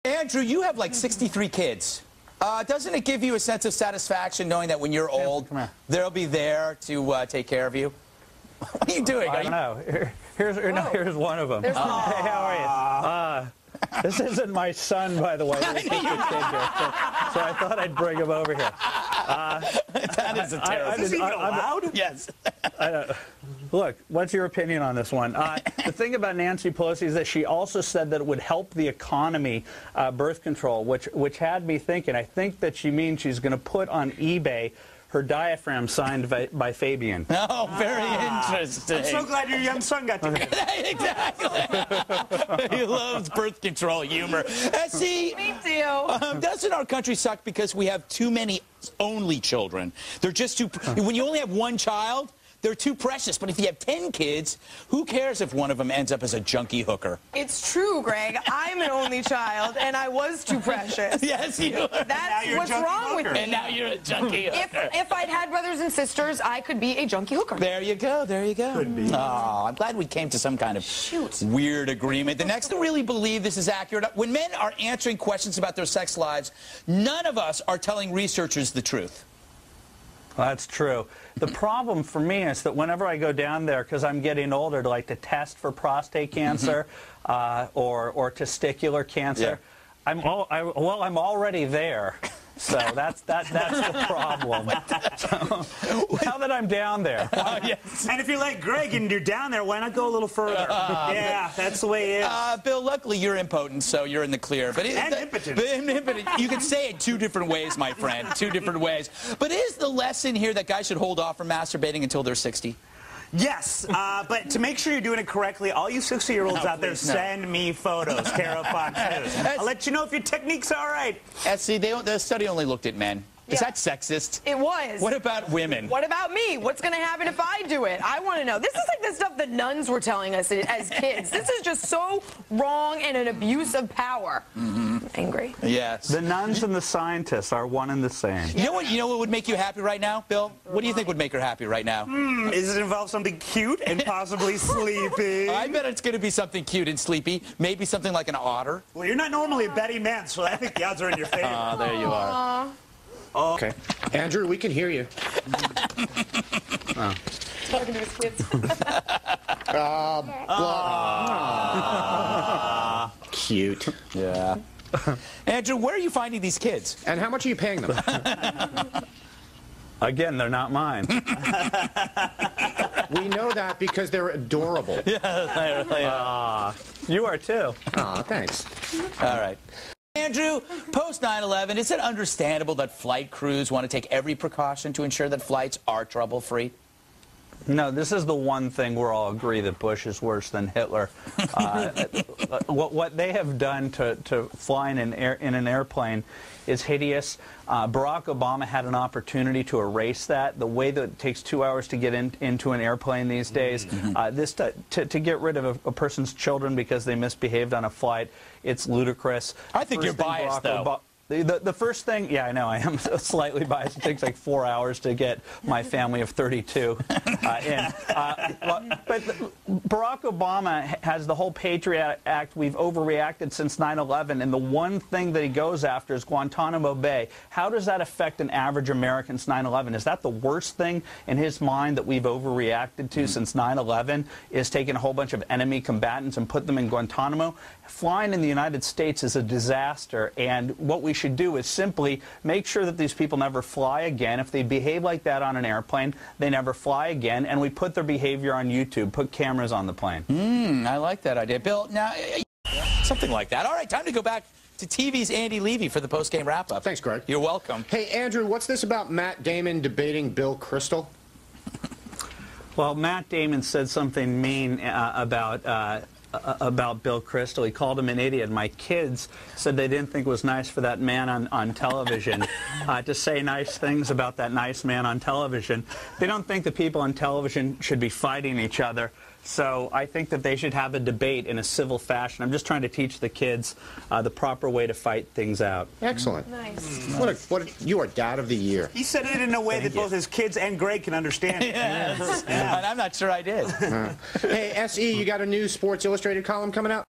Andrew, you have like 63 kids. Doesn't it give you a sense of satisfaction knowing that when you're old, they'll be there to take care of you? What are you doing? I don't know. Here's one of them. Hey, how are you? This isn't my son, by the way. So I thought I'd bring him over here. That is a terrible. Is he allowed? Yes. Look, what's your opinion on this one? The thing about Nancy Pelosi is that she also said that it would help the economy, birth control, which had me thinking. I think that she means she's going to put on eBay her diaphragm signed by Fabian. Oh, very interesting. I'm so glad your young son got to hear that. Exactly. He loves birth control humor. See, me too. Doesn't our country suck because we have too many only children? They're just too. When you only have one child, they're too precious. But if you have 10 kids, who cares if one of them ends up as a junkie hooker? It's true, Greg. I'm an only child, and I was too precious. Yes, you are. That's what's wrong with me. And now you're a junkie hooker. If I'd had brothers and sisters, I could be a junkie hooker. There you go. There you go. Could be. Oh, I'm glad we came to some kind of weird agreement. The next to really believe this is accurate, when men are answering questions about their sex lives, none of us are telling researchers the truth. That's true. The problem for me is that whenever I go down there, because I'm getting older, to test for prostate cancer or testicular cancer, I'm already there. So that's the problem. So, now that I'm down there. Yes. And if you're like Greg and you're down there, why not go a little further? Yeah, that's the way it is. Bill, luckily you're impotent, so you're in the clear. But impotent. Impotent. You can say it two different ways, my friend. Two different ways. But is the lesson here that guys should hold off from masturbating until they're 60? Yes, but to make sure you're doing it correctly, all you 60-year-olds out there, send me photos, Carol Fox News. I'll let you know if your technique's all right. See, the study only looked at men. Is that sexist? It was. What about women? What about me? What's going to happen if I do it? I want to know. This is like the stuff that nuns were telling us as kids. This is just so wrong and an abuse of power. I'm angry. Yes. The nuns and the scientists are one and the same. You know what would make you happy right now, Bill? What do you think would make her happy right now? Does it involve something cute and possibly sleepy? I bet it's going to be something cute and sleepy. Maybe something like an otter. Well, you're not normally a Betty man, so I think the odds are in your favor. Oh, there you are. Okay. Andrew, we can hear you. Talking to his kids. Cute. Yeah. Andrew, where are you finding these kids? And how much are you paying them? Again, they're not mine. We know that because they're adorable. Yeah, they really are. You are too. Aw, thanks. All right. Andrew, post 9/11, is it understandable that flight crews want to take every precaution to ensure that flights are trouble-free? No, this is the one thing we'll all agree that Bush is worse than Hitler. What they have done to fly in an airplane is hideous. Barack Obama had an opportunity to erase that. The way that it takes 2 hours to get into an airplane these days, to get rid of a person's children because they misbehaved on a flight, it's ludicrous. I think you're biased, though. The first thing, yeah, I know, I am slightly biased. It takes like 4 hours to get my family of 32 in. But Barack Obama has the whole Patriot Act. We've overreacted since 9/11, and the one thing that he goes after is Guantanamo Bay. How does that affect an average American since 9/11? Is that the worst thing in his mind that we've overreacted to since 9/11, is taking a whole bunch of enemy combatants and put them in Guantanamo? Flying in the United States is a disaster, and what we should do is simply make sure that these people never fly again. If they behave like that on an airplane, they never fly again, and we put their behavior on YouTube, put cameras on the plane. I like that idea. Bill, now, something like that. All right, time to go back to TV's Andy Levy for the post-game wrap-up. Thanks, Greg. You're welcome. Hey, Andrew, what's this about Matt Damon debating Bill Kristol? Well, Matt Damon said something mean about Bill Kristol. He called him an idiot. My kids said they didn't think it was nice for that man on television to say nice things about that nice man on television. They don't think the people on television should be fighting each other. So I think that they should have a debate in a civil fashion. I'm just trying to teach the kids the proper way to fight things out. Excellent. Nice. You are dad of the year. He said it in a way that both his kids and Greg can understand. Yes. And I'm not sure I did. Hey, SE, you got a new Sports Illustrated column coming out?